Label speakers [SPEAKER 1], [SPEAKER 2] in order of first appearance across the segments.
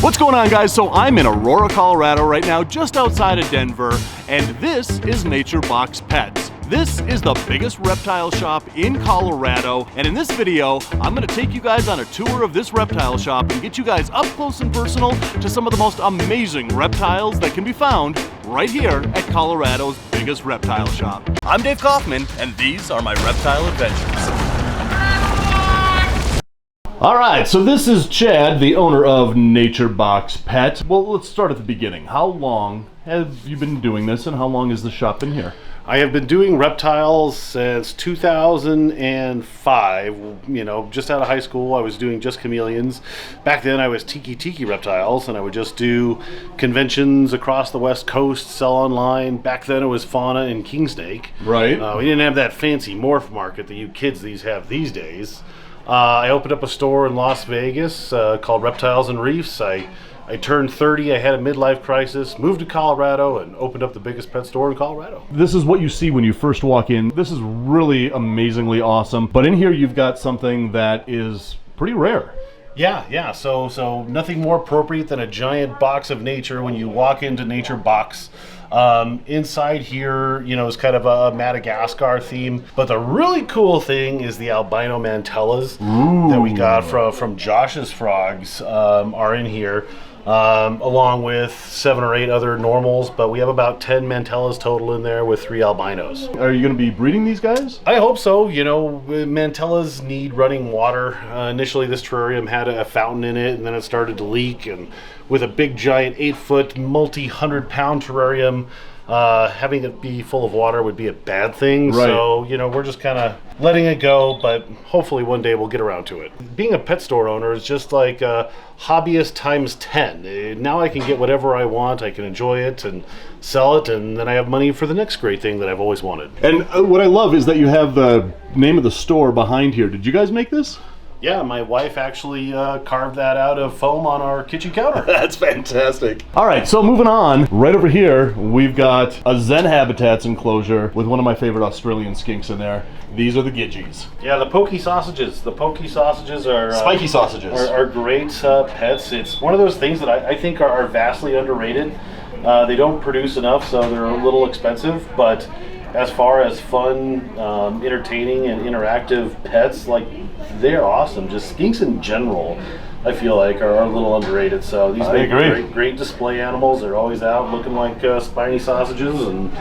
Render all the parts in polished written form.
[SPEAKER 1] What's going on, guys? So I'm in Aurora, Colorado right now, just outside of Denver, and this is Nature Box Pets. This is the biggest reptile shop in Colorado, and in this video, I'm gonna take you guys on a tour of this reptile shop and get you guys up close and personal to some of the most amazing reptiles that can be found right here at Colorado's biggest reptile shop. I'm Dave Kaufman, and these are my Reptile Adventures. All right, so this is Chad, the owner of Nature Box Pet. Well, let's start at the beginning. How long have you been doing this, and how long has the shop been here?
[SPEAKER 2] I have been doing reptiles since 2005. You know, just out of high school, I was doing just chameleons. Back then, I was tiki reptiles, and I would just do conventions across the West Coast, sell online. Back then, it was fauna and king snake.
[SPEAKER 1] Right.
[SPEAKER 2] We didn't have that fancy morph market that you kids have these days. I opened up a store in Las Vegas called Reptiles and Reefs. I turned 30, I had a midlife crisis, moved to Colorado, and opened up the biggest pet store in Colorado.
[SPEAKER 1] This is what you see when you first walk in. This is really amazingly awesome. But in here, you've got something that is pretty rare.
[SPEAKER 2] Yeah. So nothing more appropriate than a giant box of nature when you walk into Nature Box. Inside here, you know, is kind of a Madagascar theme, but the really cool thing is the albino mantellas that we got from Josh's frogs are in here, along with 7 or 8 other normals, but we have about 10 mantellas total in there with 3 albinos.
[SPEAKER 1] Are you going to be breeding these guys?
[SPEAKER 2] I hope so. You know, mantellas need running water. Initially, this terrarium had a fountain in it, and then it started to leak, and with a big giant 8-foot multi-100-pound terrarium, having it be full of water would be a bad thing.
[SPEAKER 1] Right.
[SPEAKER 2] So, you know, we're just kind of letting it go, but hopefully one day we'll get around to it. Being a pet store owner is just like hobbyist times 10. Now I can get whatever I want, I can enjoy it and sell it, and then I have money for the next great thing that I've always wanted.
[SPEAKER 1] And what I love is that you have the name of the store behind here. Did you guys make this?
[SPEAKER 2] Yeah, my wife actually carved that out of foam on our kitchen counter.
[SPEAKER 1] That's fantastic. All right, so moving on, right over here, we've got a Zen Habitats enclosure with one of my favorite Australian skinks in there. These are the Gidgies.
[SPEAKER 2] Yeah, the pokey sausages. The pokey sausages are...
[SPEAKER 1] Spiky sausages.
[SPEAKER 2] Are great pets. It's one of those things that I think are vastly underrated. They don't produce enough, so they're a little expensive, but as far as fun, entertaining, and interactive pets, like, they're awesome. Just skinks in general, I feel like, are a little underrated. So these make great display animals. They're always out looking like spiny sausages and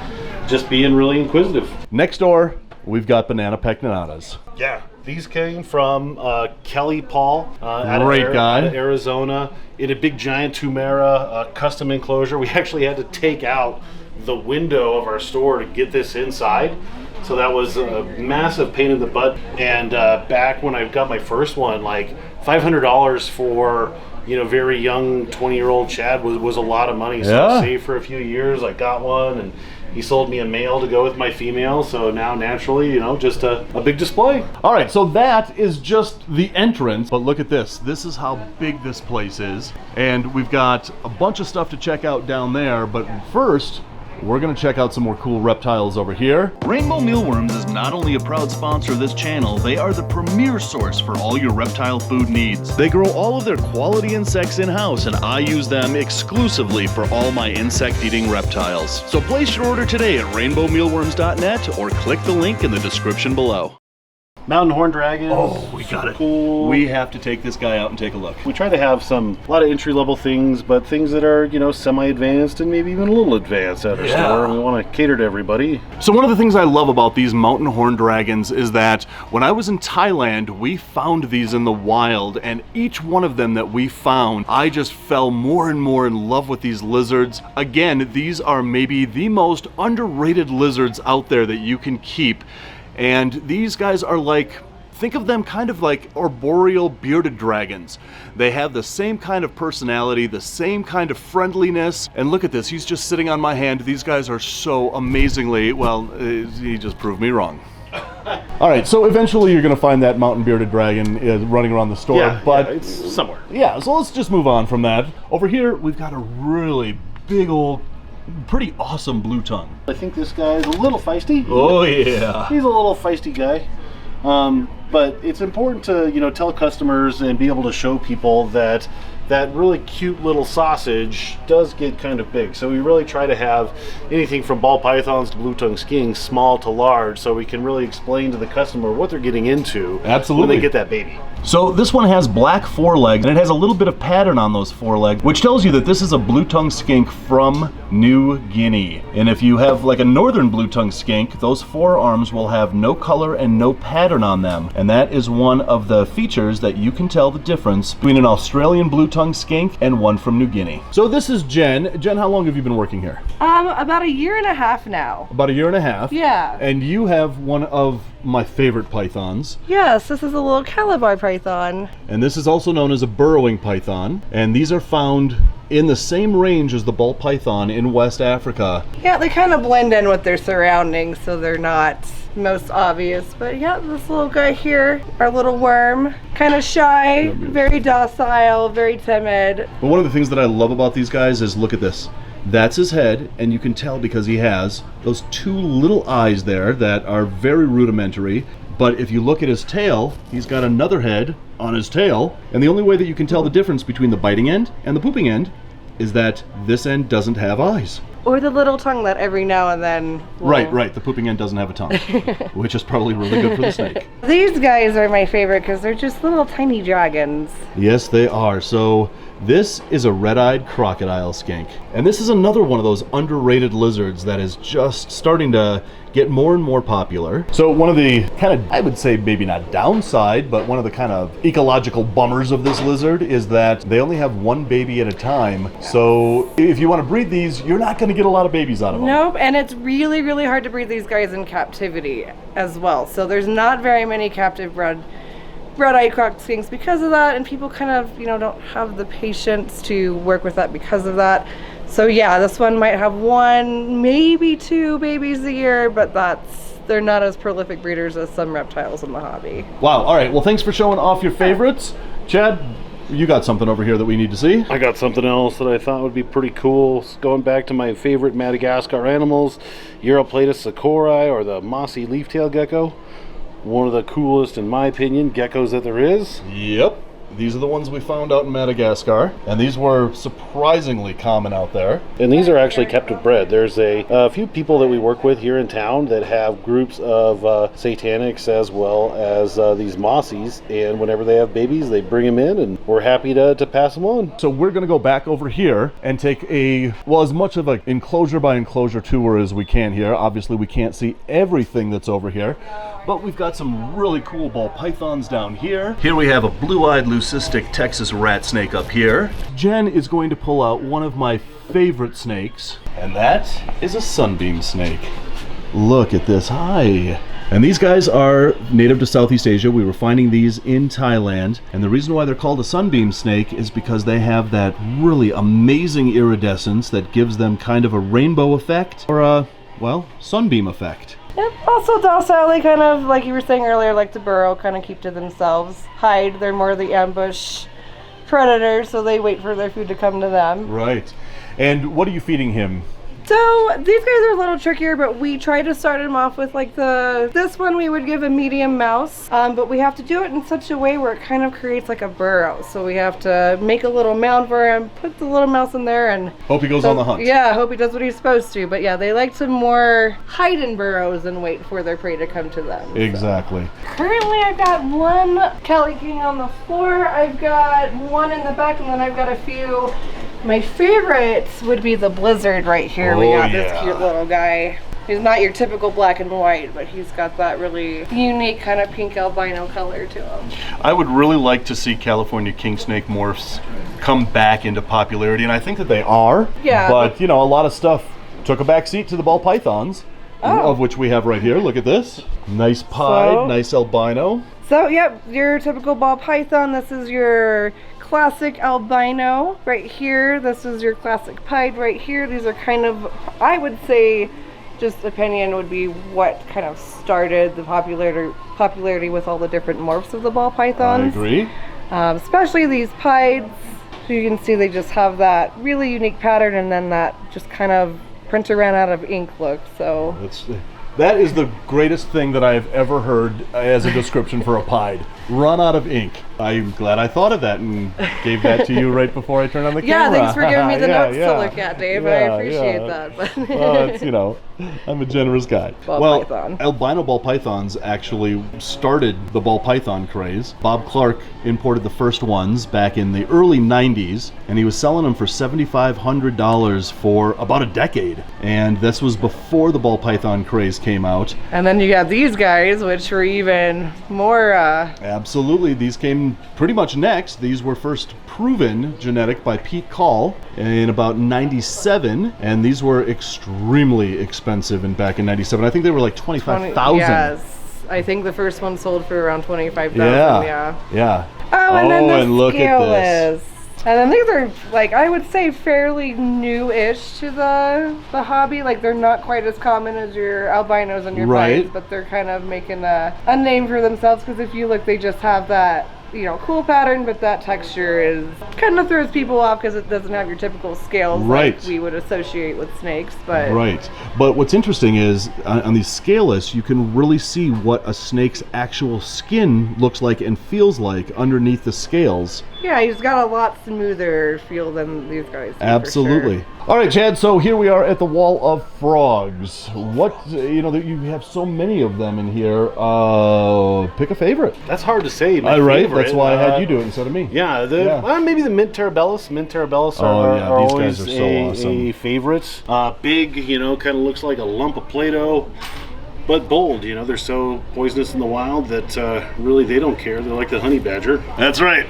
[SPEAKER 2] just being really inquisitive.
[SPEAKER 1] Next door, we've got banana pectinatas.
[SPEAKER 2] Yeah, these came from Kelly Paul out of Arizona in a big giant Tumera custom enclosure. We actually had to take out the window of our store to get this inside. So that was a massive pain in the butt. And back when I got my first one, like $500 for, you know, very young 20-year-old Chad was a lot of money. So I saved for a few years. I got one, and he sold me a male to go with my female. So now naturally, you know, just a big display. All
[SPEAKER 1] right, so that is just the entrance. But look at this. This is how big this place is. And we've got a bunch of stuff to check out down there. But first, we're going to check out some more cool reptiles over here. Rainbow Mealworms is not only a proud sponsor of this channel, they are the premier source for all your reptile food needs. They grow all of their quality insects in-house, and I use them exclusively for all my insect-eating reptiles. So place your order today at rainbowmealworms.net or click the link in the description below.
[SPEAKER 2] Mountain horn dragons.
[SPEAKER 1] Oh, we got it.
[SPEAKER 2] Cool.
[SPEAKER 1] We have to take this guy out and take a look.
[SPEAKER 2] We try to have a lot of entry-level things, but things that are, you know, semi-advanced and maybe even a little advanced at our store. We want to cater to everybody.
[SPEAKER 1] So one of the things I love about these mountain horn dragons is that when I was in Thailand, we found these in the wild, and each one of them that we found, I just fell more and more in love with these lizards. Again, these are maybe the most underrated lizards out there that you can keep. And these guys are like, think of them kind of like arboreal bearded dragons. They have the same kind of personality, the same kind of friendliness. And look at this, he's just sitting on my hand. These guys are so amazingly, well, he just proved me wrong. All right, so eventually you're going to find that mountain bearded dragon running around the store, but
[SPEAKER 2] it's somewhere.
[SPEAKER 1] Yeah, so let's just move on from that. Over here, we've got a really big old, pretty awesome blue tongue.
[SPEAKER 2] I think this guy is a little feisty.
[SPEAKER 1] Oh yeah.
[SPEAKER 2] He's a little feisty guy. But it's important to, you know, tell customers and be able to show people that that really cute little sausage does get kind of big. So we really try to have anything from ball pythons to blue-tongued skinks, small to large, so we can really explain to the customer what they're getting into.
[SPEAKER 1] Absolutely.
[SPEAKER 2] When they get that baby.
[SPEAKER 1] So this one has black forelegs, and it has a little bit of pattern on those forelegs, which tells you that this is a blue-tongued skink from New Guinea. And if you have like a northern blue-tongued skink, those forearms will have no color and no pattern on them. And that is one of the features that you can tell the difference between an Australian blue-tongued skink and one from New Guinea. So this is Jen. Jen, how long have you been working here?
[SPEAKER 3] About a year and a half now.
[SPEAKER 1] About a year and a half.
[SPEAKER 3] Yeah.
[SPEAKER 1] And you have one of my favorite pythons.
[SPEAKER 3] Yes, this is a little calabar python.
[SPEAKER 1] And this is also known as a burrowing python. And these are found in the same range as the ball python in West Africa.
[SPEAKER 3] Yeah, they kind of blend in with their surroundings, so they're not most obvious. But yeah, this little guy here, our little worm, kind of shy, very docile, very timid.
[SPEAKER 1] But one of the things that I love about these guys is, look at this. That's his head, and you can tell because he has those two little eyes there that are very rudimentary. But if you look at his tail, he's got another head on his tail, and the only way that you can tell the difference between the biting end and the pooping end is that this end doesn't have eyes.
[SPEAKER 3] Or the little tongue that every now and then will...
[SPEAKER 1] Right, the pooping end doesn't have a tongue, which is probably really good for the snake.
[SPEAKER 3] These guys are my favorite because they're just little tiny dragons.
[SPEAKER 1] Yes, they are. So this is a red-eyed crocodile skink. And this is another one of those underrated lizards that is just starting to get more and more popular. So one of the kind of, I would say maybe not downside, but one of the kind of ecological bummers of this lizard is that they only have one baby at a time. So if you want to breed these, you're not going to get a lot of babies out of them.
[SPEAKER 3] Nope, and it's really, really hard to breed these guys in captivity as well. So there's not very many captive red-eyed croc skinks because of that, and people kind of, don't have the patience to work with that because of that. So yeah, this one might have one, maybe two babies a year, but they're not as prolific breeders as some reptiles in the hobby.
[SPEAKER 1] Wow, all right, well thanks for showing off your favorites. Chad, you got something over here that we need to see.
[SPEAKER 2] I got something else that I thought would be pretty cool. Going back to my favorite Madagascar animals, Uroplatus sakuri, or the mossy leaf-tailed gecko. One of the coolest, in my opinion, geckos that there is.
[SPEAKER 1] Yep. These are the ones we found out in Madagascar, and these were surprisingly common out there.
[SPEAKER 2] And these are actually captive bred. There's a few people that we work with here in town that have groups of satanics as well as these mossies, and whenever they have babies, they bring them in, and we're happy to pass them on.
[SPEAKER 1] So we're going to go back over here and take as much of an enclosure by enclosure tour as we can here. Obviously, we can't see everything that's over here, but we've got some really cool ball pythons down here. Here we have a blue-eyed leucistic Texas rat snake up here. Jen is going to pull out one of my favorite snakes, and that is a sunbeam snake. Look at this. Hi. And these guys are native to Southeast Asia. We were finding these in Thailand, and the reason why they're called a sunbeam snake is because they have that really amazing iridescence that gives them kind of a rainbow effect, or a, well, sunbeam effect.
[SPEAKER 3] Yep, also docile. They kind of, like you were saying earlier, like to burrow, kind of keep to themselves, hide. They're more the ambush predators, so they wait for their food to come to them.
[SPEAKER 1] Right. And what are you feeding him?
[SPEAKER 3] So these guys are a little trickier, but we try to start them off with like this one we would give a medium mouse, but we have to do it in such a way where it kind of creates like a burrow. So we have to make a little mound for him, put the little mouse in there, and
[SPEAKER 1] hope he goes on the hunt.
[SPEAKER 3] Yeah, hope he does what he's supposed to. But yeah, they like to more hide in burrows and wait for their prey to come to them.
[SPEAKER 1] Exactly.
[SPEAKER 3] So. Currently I've got one Cali King on the floor, I've got one in the back, and then I've got a few. My favorites would be the Blizzard right here. We got this cute little guy. He's not your typical black and white, but he's got that really unique kind of pink albino color to him.
[SPEAKER 1] I would really like to see California king snake morphs come back into popularity, and I think that they are.
[SPEAKER 3] Yeah.
[SPEAKER 1] But, a lot of stuff took a back seat to the ball pythons, of which we have right here. Look at this. Nice pied, nice albino.
[SPEAKER 3] So, yep, your typical ball python. This is your classic albino right here. This is your classic pied right here. These are kind of, I would say, just opinion would be what kind of started the popularity with all the different morphs of the ball pythons.
[SPEAKER 1] I agree.
[SPEAKER 3] Especially these pieds. So you can see they just have that really unique pattern, and then that just kind of printer ran out of ink look. So
[SPEAKER 1] that is the greatest thing that I have ever heard as a description for a pied. run out of ink. I'm glad I thought of that and gave that to you right before I turned on the
[SPEAKER 3] Yeah,
[SPEAKER 1] camera.
[SPEAKER 3] thanks for giving me the notes
[SPEAKER 1] yeah.
[SPEAKER 3] to look at, Dave. I appreciate that. But
[SPEAKER 1] Well, it's, I'm a generous guy.
[SPEAKER 3] Ball python.
[SPEAKER 1] Albino ball pythons actually started the ball python craze. Bob Clark imported the first ones back in the early 90s, and he was selling them for $7,500 for about a decade. And this was before the ball python craze came out.
[SPEAKER 3] And then you got these guys, which were even more...
[SPEAKER 1] Absolutely. These came pretty much next. These were first proven genetic by Pete Call in about 97, and these were extremely expensive back in 97. I think they were like 25,000.
[SPEAKER 3] Yes. I think the first one sold for around 25,000.
[SPEAKER 1] Yeah.
[SPEAKER 3] Oh, and then the
[SPEAKER 1] look at this.
[SPEAKER 3] scaleless. And then these are, like, I would say fairly new-ish to the hobby. Like, they're not quite as common as your albinos and your
[SPEAKER 1] Right.
[SPEAKER 3] pies, but they're kind of making a name for themselves, because if you look, they just have that, cool pattern, but that texture kind of throws people off because it doesn't have your typical scales
[SPEAKER 1] Right.
[SPEAKER 3] like we would associate with snakes. But
[SPEAKER 1] Right. But what's interesting is on these scaleless, you can really see what a snake's actual skin looks like and feels like underneath the scales.
[SPEAKER 3] yeah, he's got a lot smoother feel than these guys do,
[SPEAKER 1] Absolutely.
[SPEAKER 3] for sure.
[SPEAKER 1] All right, Chad, so here we are at the Wall of Frogs. What, you have so many of them in here. Pick a favorite.
[SPEAKER 2] That's hard to say. My
[SPEAKER 1] Right,
[SPEAKER 2] favorite,
[SPEAKER 1] that's why I had you do it instead of me.
[SPEAKER 2] Yeah, maybe the mint terribellus. Mint terribellus are
[SPEAKER 1] these
[SPEAKER 2] always
[SPEAKER 1] guys are so awesome.
[SPEAKER 2] a favorite. Big, kind of looks like a lump of Play-Doh, but bold. They're so poisonous in the wild that really they don't care. They're like the honey badger. That's right.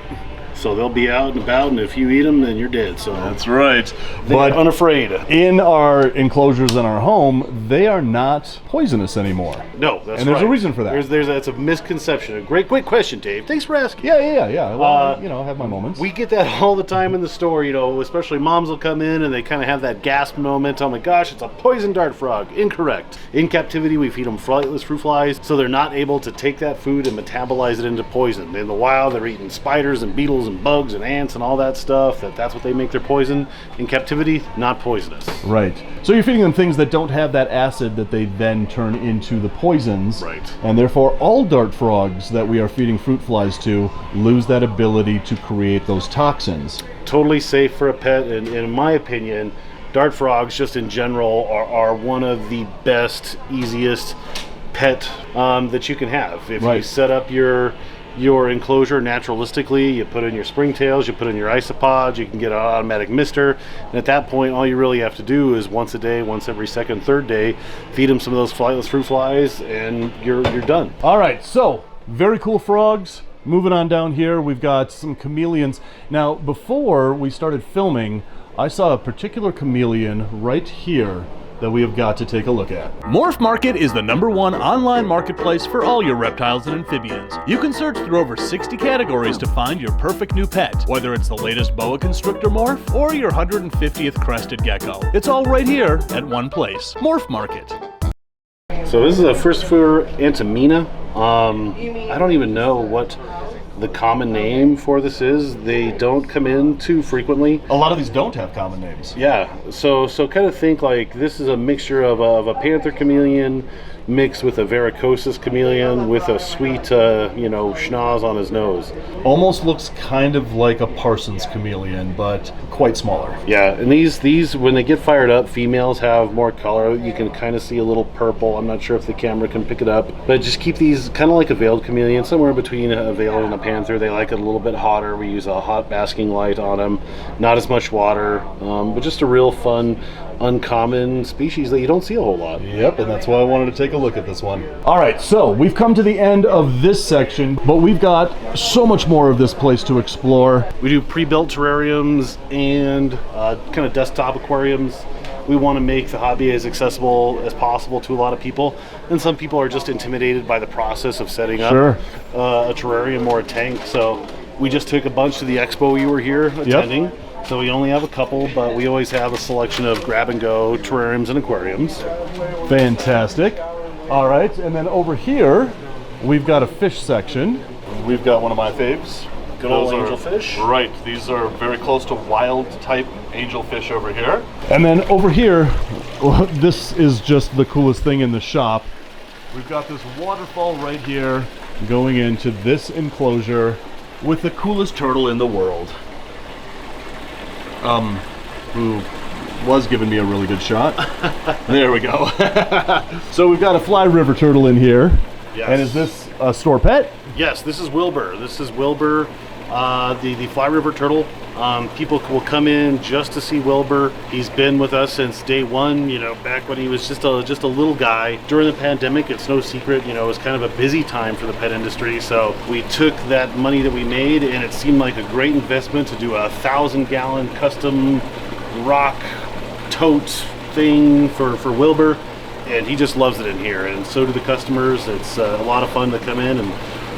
[SPEAKER 2] So they'll be out and about, and if you eat them, then you're dead. So
[SPEAKER 1] That's right.
[SPEAKER 2] they're
[SPEAKER 1] But
[SPEAKER 2] unafraid.
[SPEAKER 1] in our enclosures in our home, they are not poisonous anymore.
[SPEAKER 2] No, that's right.
[SPEAKER 1] And there's a reason for that.
[SPEAKER 2] That's a misconception. A great question, Dave. Thanks for asking.
[SPEAKER 1] Yeah. Well, I have my moments.
[SPEAKER 2] We get that all the time in the store, especially moms will come in and they kind of have that gasp moment. Oh my gosh, it's a poison dart frog. Incorrect. In captivity, we feed them flightless fruit flies, so they're not able to take that food and metabolize it into poison. In the wild, they're eating spiders and beetles and bugs and ants and all that stuff. That's what they make their poison. In captivity, not poisonous.
[SPEAKER 1] Right. So you're feeding them things that don't have that acid that they then turn into the poisons.
[SPEAKER 2] Right.
[SPEAKER 1] And therefore, all dart frogs that we are feeding fruit flies to lose that ability to create those toxins.
[SPEAKER 2] Totally safe for a pet, and in my opinion, dart frogs just in general are one of the best, easiest pet that you can have. If you set up your enclosure naturalistically, you put in your springtails, you put in your isopods, you can get an automatic mister, and at that point all you really have to do is once a day, once every second, third day, feed them some of those flightless fruit flies, and you're done.
[SPEAKER 1] All right, so very cool frogs. Moving on down here, we've got some chameleons. Now, before we started filming, I saw a particular chameleon right here that we have got to take a look at.
[SPEAKER 4] Morph Market is the #1 online marketplace for all your reptiles and amphibians. You can search through over 60 categories to find your perfect new pet, whether it's the latest boa constrictor morph or your 150th crested gecko. It's all right here at one place. Morph Market.
[SPEAKER 2] So this is a first for Antamina. I don't even know what the common name for this is. They don't come in too frequently.
[SPEAKER 1] A lot of these don't have common names.
[SPEAKER 2] Yeah, so kind of think like this is a mixture of a panther chameleon mixed with a varicosis chameleon with a sweet, schnoz on his nose.
[SPEAKER 1] Almost looks kind of like a Parsons chameleon, but quite smaller.
[SPEAKER 2] Yeah, and these when they get fired up, females have more color. You can kind of see a little purple. I'm not sure if the camera can pick it up, but just keep these kind of like a veiled chameleon, somewhere between a veiled and a panther. They like it a little bit hotter. We use a hot basking light on them, not as much water, but just a real fun, uncommon species that you don't see a whole lot.
[SPEAKER 1] Yep, and that's why I wanted to take a look at this one. All right, so we've come to the end of this section, but we've got so much more of this place to explore.
[SPEAKER 2] We do pre-built terrariums and kind of desktop aquariums. We want to make the hobby as accessible as possible to a lot of people, and some people are just intimidated by the process of setting up a terrarium or a tank. So we just took a bunch to the expo we were here attending. Yep. So we only have a couple, but we always have a selection of grab-and-go terrariums and aquariums.
[SPEAKER 1] Fantastic. All right, and then over here, we've got a fish section. We've got one of my faves.
[SPEAKER 2] Good old angelfish.
[SPEAKER 1] Right, these are very close to wild type angelfish over here. And then over here, this is just the coolest thing in the shop. We've got this waterfall right here, going into this enclosure with the coolest turtle in the world. Who was giving me a really good shot. There we go. So we've got a fly river turtle in here.
[SPEAKER 2] Yes.
[SPEAKER 1] And is this a store pet?
[SPEAKER 2] Yes, this is Wilbur. This is Wilbur, the fly river turtle. People will come in just to see Wilbur. He's been with us since day one, you know, back when he was just a little guy. During the pandemic, it's no secret, you know, it was kind of a busy time for the pet industry. So we took that money that we made, and it seemed like a great investment to do a 1,000-gallon custom rock tote thing for Wilbur. And he just loves it in here, and so do the customers. It's a lot of fun to come in, and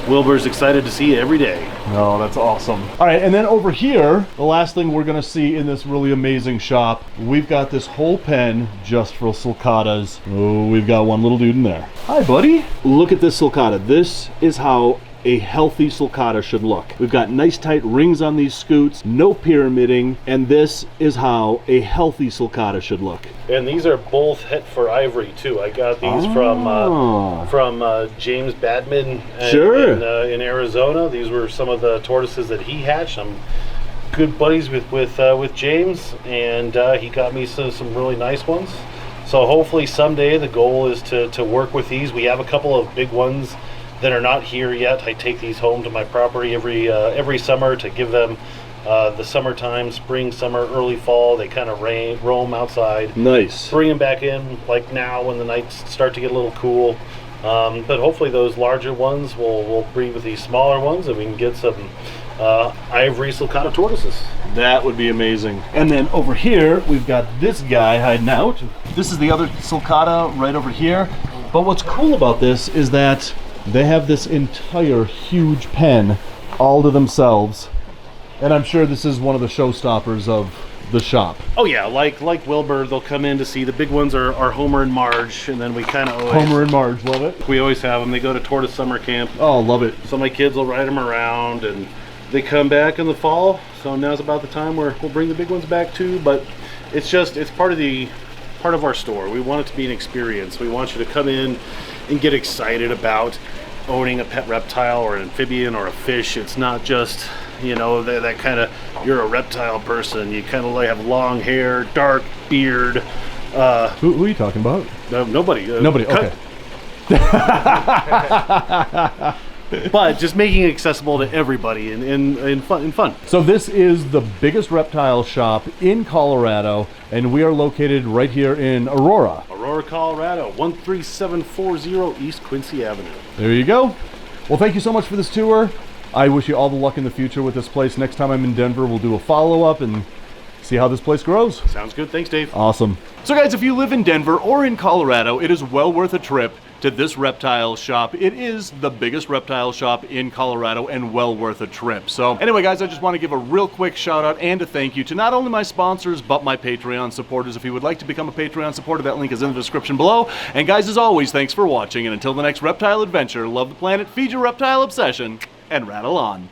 [SPEAKER 2] Wilbur's excited to see you every day.
[SPEAKER 1] Oh, that's awesome. All right, and then over here, the last thing we're gonna see in this really amazing shop, we've got this whole pen just for sulcatas. Oh, we've got one little dude in there. Hi, buddy. Look at this sulcata. This is how a healthy sulcata should look. We've got nice tight rings on these scoots, no pyramiding, and this is how a healthy sulcata should look.
[SPEAKER 2] And these are both het for ivory too. I got these from James Badman in Arizona. These were some of the tortoises that he hatched. I'm good buddies with James, and he got me some really nice ones. So hopefully someday the goal is to work with these. We have a couple of big ones that are not here yet. I take these home to my property every summer to give them the summertime, spring, summer, early fall. They kind of roam outside.
[SPEAKER 1] Nice.
[SPEAKER 2] Bring them back in like now when the nights start to get a little cool. But hopefully those larger ones will breed with these smaller ones, and we can get some ivory sulcata tortoises.
[SPEAKER 1] That would be amazing. And then over here, we've got this guy hiding out. This is the other sulcata right over here. But what's cool about this is that they have this entire huge pen all to themselves. And I'm sure this is one of the showstoppers of the shop.
[SPEAKER 2] Oh yeah, like Wilbur, they'll come in to see. The big ones are Homer and Marge, and then we kind of
[SPEAKER 1] Homer and Marge, love it.
[SPEAKER 2] We always have them. They go to tortoise summer camp.
[SPEAKER 1] Oh, love it.
[SPEAKER 2] So my kids will ride them around, and they come back in the fall. So now's about the time where we'll bring the big ones back too. But it's part of our store. We want it to be an experience. We want you to come in and get excited about owning a pet reptile or an amphibian or a fish. It's not just, you know, that kind of, you're a reptile person. You kind of like have long hair, dark beard.
[SPEAKER 1] Who are you talking about?
[SPEAKER 2] Nobody.
[SPEAKER 1] Nobody, okay.
[SPEAKER 2] But just making it accessible to everybody and fun.
[SPEAKER 1] So this is the biggest reptile shop in Colorado, and we are located right here in Aurora.
[SPEAKER 2] Aurora, Colorado, 13740 East Quincy Avenue.
[SPEAKER 1] There you go. Well, thank you so much for this tour. I wish you all the luck in the future with this place. Next time I'm in Denver, we'll do a follow-up and see how this place grows.
[SPEAKER 2] Sounds good. Thanks, Dave.
[SPEAKER 1] Awesome. So guys, if you live in Denver or in Colorado, it is well worth a trip to this reptile shop. It is the biggest reptile shop in Colorado and well worth a trip. So anyway, guys, I just want to give a real quick shout out and a thank you to not only my sponsors, but my Patreon supporters. If you would like to become a Patreon supporter, that link is in the description below. And guys, as always, thanks for watching. And until the next reptile adventure, love the planet, feed your reptile obsession, and rattle on.